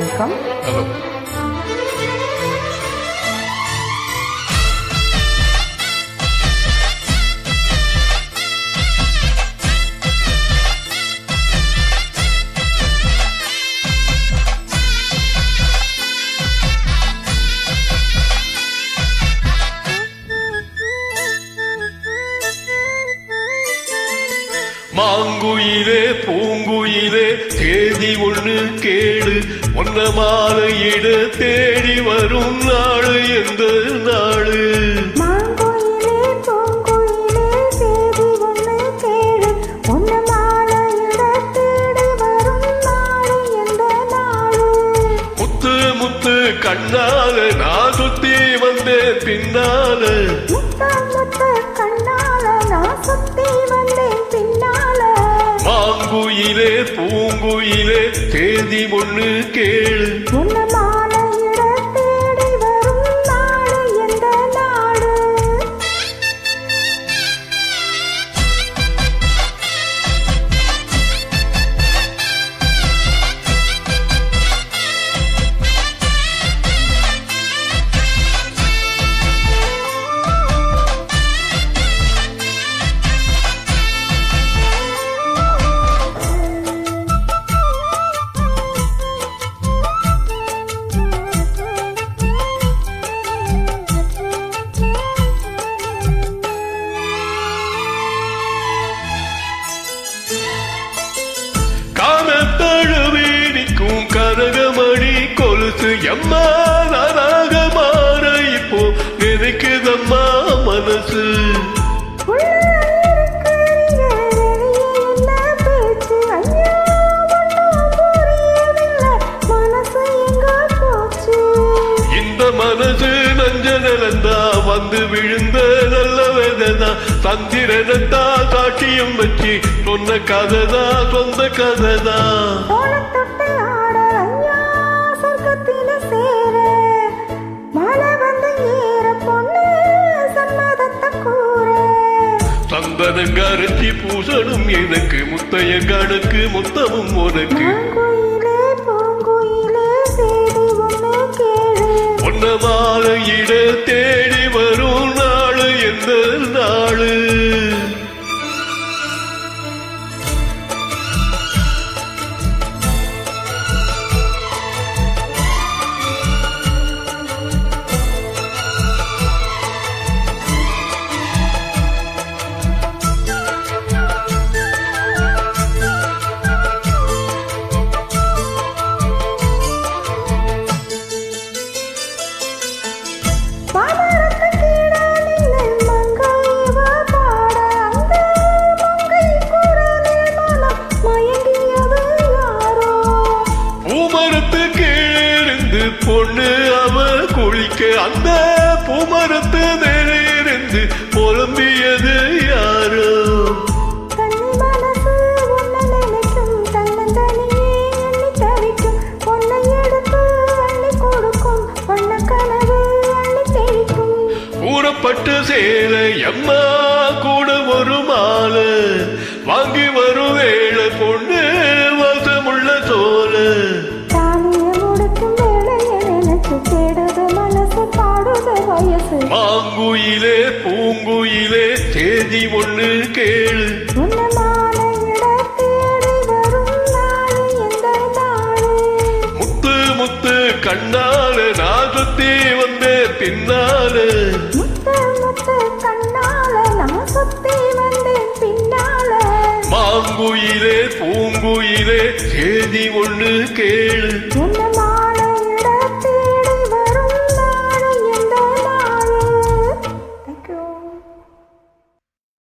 Welcome. Hello. மாங்குயிலே பூங்குயிலே தேதி ஒண்ணு கேடு ஒன்ன மாலையிட தேடி வரும் நாடு எந்த நாடு? மாங்குயிலே பூங்குயிலே தேதி ஒண்ணு கேடு ஒன்ன மாலையிட தேடி வரும் நாடு எந்த நாடு? முத்து முத்து கண்ணால நான் சுத்தி வந்தேன் பின்னால. முத்து முத்து கண்ணால நான் சுத்தி வந்தேன் பின்னால. மாங்குயிலே பூங்குயிலே தேதி ஒண்ணு கேளு ஒன்ன மாலையிட தேடி வரும் நாடு எந்த நாடு? காணத்தழுவேனிக்கும் கனகமணி கொலுசு எம்மா நானாக மாற இப்போ நினைக்குதம்மா மனசு. இந்த மனசு நஞ்ச நிலந்தா வந்து விழுந்த நல்ல வேதனா சந்திரனத்தா சாட்சியம் வச்சு சொன்ன கதைதா சொந்த கதைதா. சந்தனங்க அரைச்சி பூசணும் எனக்கு முத்தைய கணக்கு மொத்தமும் உனக்கு. ஒன்ன மாலையிட தேடி வரும் நாளு எந்த நாளு? பொண்ணு அவ குளிக்க அந்த பூமரத்து மேலிருந்து புலம்பியது யாரோ? கூறப்பட்டு சேலை எம்மா கூட ஒரு மாலை வாங்கி வரும் வேளை பொண்ணு வசமுள்ள சோல. மாங்குயிலே பூங்குயிலே தேதி ஒண்ணு கேளு முத்து முத்து கண்ணால நான் சுத்தி வந்தேன் பின்னால. மாங்குயிலே பூங்குயிலே தேதி ஒண்ணு கேளு.